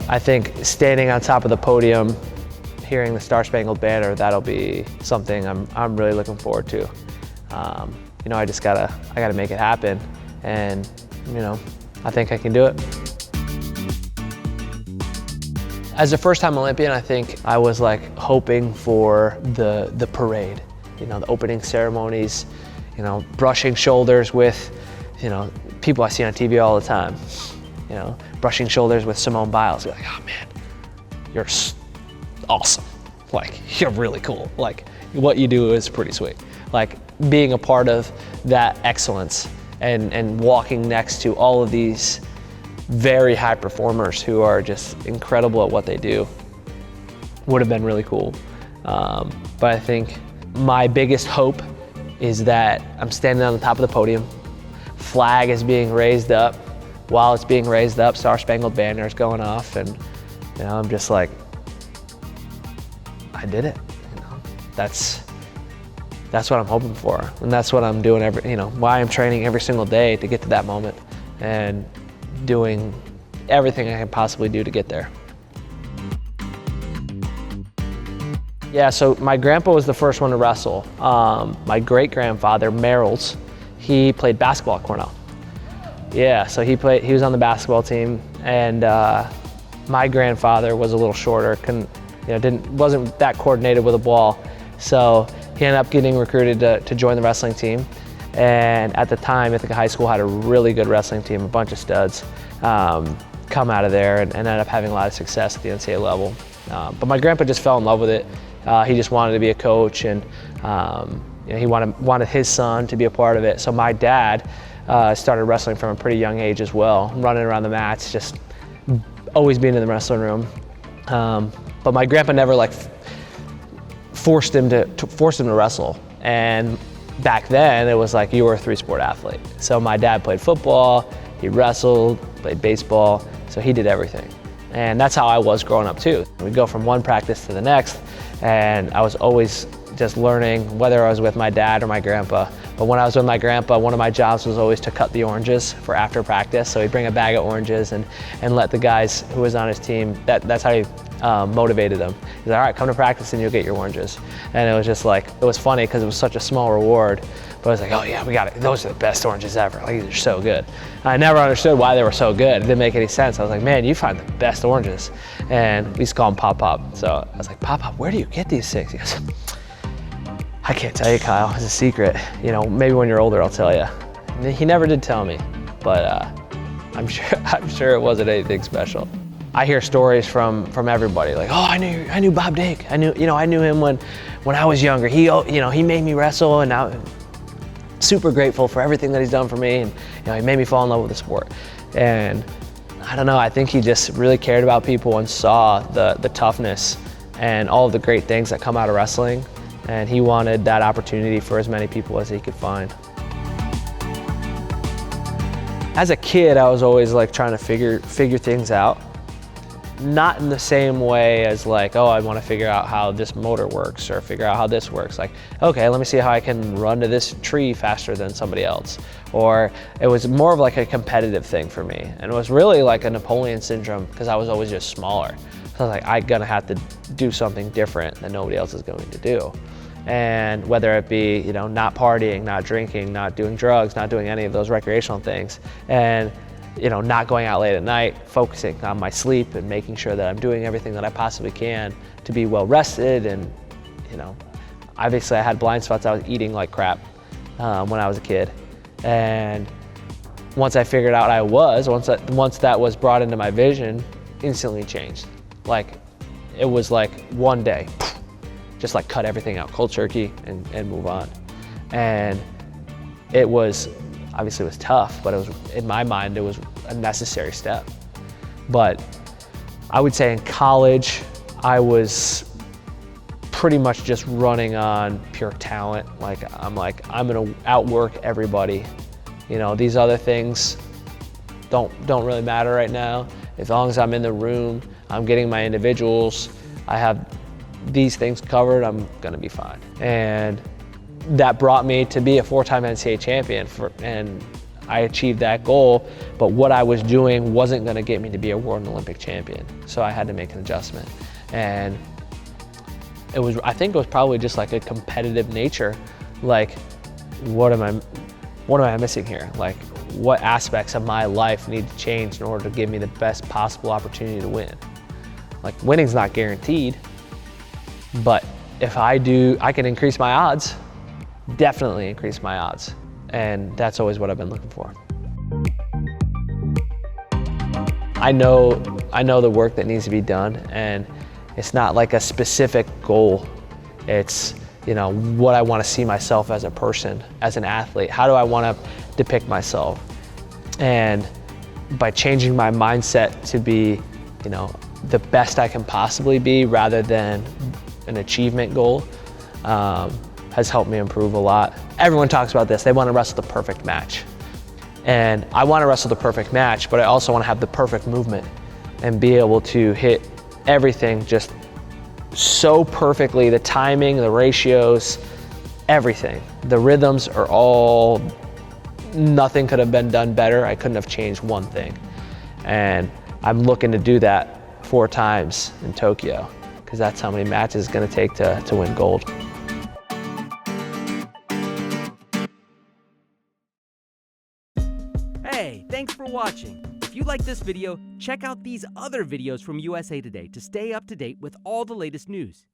I think standing on top of the podium, hearing the Star Spangled Banner, that'll be something I'm really looking forward to. You know, I gotta make it happen, and you know, I think I can do it. As a first-time Olympian, I think I was like hoping for the parade, you know, the opening ceremonies, you know, brushing shoulders with, you know, people I see on TV all the time, you know, brushing shoulders with Simone Biles. You're like, oh man, you're awesome. Like, you're really cool. Like, what you do is pretty sweet. Like, being a part of that excellence and walking next to all of these very high performers who are just incredible at what they do would have been really cool. But I think my biggest hope is that I'm standing on the top of the podium, flag is being raised up. While it's being raised up, Star Spangled Banner is going off, and you know, I'm just like, I did it. You know, that's what I'm hoping for, and that's what I'm doing why I'm training every single day to get to that moment, and doing everything I can possibly do to get there. Yeah, so my grandpa was the first one to wrestle. My great-grandfather, Merrill's, he played basketball at Cornell. Yeah, so he was on the basketball team, and my grandfather was a little shorter, wasn't that coordinated with a ball, so he ended up getting recruited to join the wrestling team. And at the time, Ithaca High School had a really good wrestling team, a bunch of studs come out of there and ended up having a lot of success at the NCAA level. But my grandpa just fell in love with it. He just wanted to be a coach, and he wanted his son to be a part of it. So my dad started wrestling from a pretty young age as well, running around the mats, just always being in the wrestling room. But my grandpa never forced him to wrestle. And back then, it was like you were a three-sport athlete. So my dad played football, he wrestled, played baseball, so he did everything. And that's how I was growing up too. We'd go from one practice to the next, and I was always just learning, whether I was with my dad or my grandpa. But when I was with my grandpa, one of my jobs was always to cut the oranges for after practice. So he'd bring a bag of oranges and let the guys who was on his team, that's how he motivated them. He's like, all right, come to practice and you'll get your oranges. And it was just like, it was funny because it was such a small reward. But I was like, oh yeah, we got it. Those are the best oranges ever. Like, these are so good. I never understood why they were so good. It didn't make any sense. I was like, man, you find the best oranges. And we used to call them Pop Pop. So I was like, Pop Pop, where do you get these things? He goes, I can't tell you, Kyle. It's a secret. You know, maybe when you're older, I'll tell you. And he never did tell me, but I'm sure it wasn't anything special. I hear stories from everybody, like, oh, I knew Bob Dake. I knew him when I was younger. He made me wrestle, and now I'm super grateful for everything that he's done for me, and he made me fall in love with the sport. And I don't know, I think he just really cared about people and saw the toughness and all of the great things that come out of wrestling. And he wanted that opportunity for as many people as he could find. As a kid, I was always like trying to figure things out. Not in the same way as like, oh, I want to figure out how this motor works or figure out how this works. Like, okay, let me see how I can run to this tree faster than somebody else. Or it was more of like a competitive thing for me. And it was really like a Napoleon syndrome because I was always just smaller. So I was like, I'm gonna have to do something different that nobody else is going to do. And whether it be, not partying, not drinking, not doing drugs, not doing any of those recreational things, and not going out late at night, focusing on my sleep and making sure that I'm doing everything that I possibly can to be well rested. And obviously I had blind spots. I was eating like crap when I was a kid. And once I figured out once that was brought into my vision, instantly changed. Like, it was like one day, just like cut everything out, cold turkey, and move on. And it was, obviously it was tough, but it was, in my mind, it was a necessary step. But I would say in college, I was pretty much just running on pure talent. I'm gonna outwork everybody. These other things don't really matter right now. As long as I'm in the room, I'm getting my individuals, I have these things covered, I'm gonna be fine. And that brought me to be a 4-time NCAA champion, and I achieved that goal, but what I was doing wasn't gonna get me to be a world and Olympic champion. So I had to make an adjustment. And I think it was probably just like a competitive nature. Like, what am I missing here? Like, what aspects of my life need to change in order to give me the best possible opportunity to win? Like, winning's not guaranteed, but if I can increase my odds, definitely increase my odds. And that's always what I've been looking for. I know the work that needs to be done, and it's not like a specific goal. It's, you know, what I want to see myself as a person, as an athlete. How do I want to depict myself? And by changing my mindset to be, you know, the best I can possibly be rather than an achievement goal, has helped me improve a lot. Everyone talks about this. They want to wrestle the perfect match. And I want to wrestle the perfect match, but I also want to have the perfect movement and be able to hit everything just so perfectly, the timing, the ratios, everything. The rhythms are all, nothing could have been done better. I couldn't have changed one thing. And I'm looking to do that 4 times in Tokyo, because that's how many matches it's going to take to win gold. Hey, thanks for watching. If you like this video, check out these other videos from USA Today to stay up to date with all the latest news.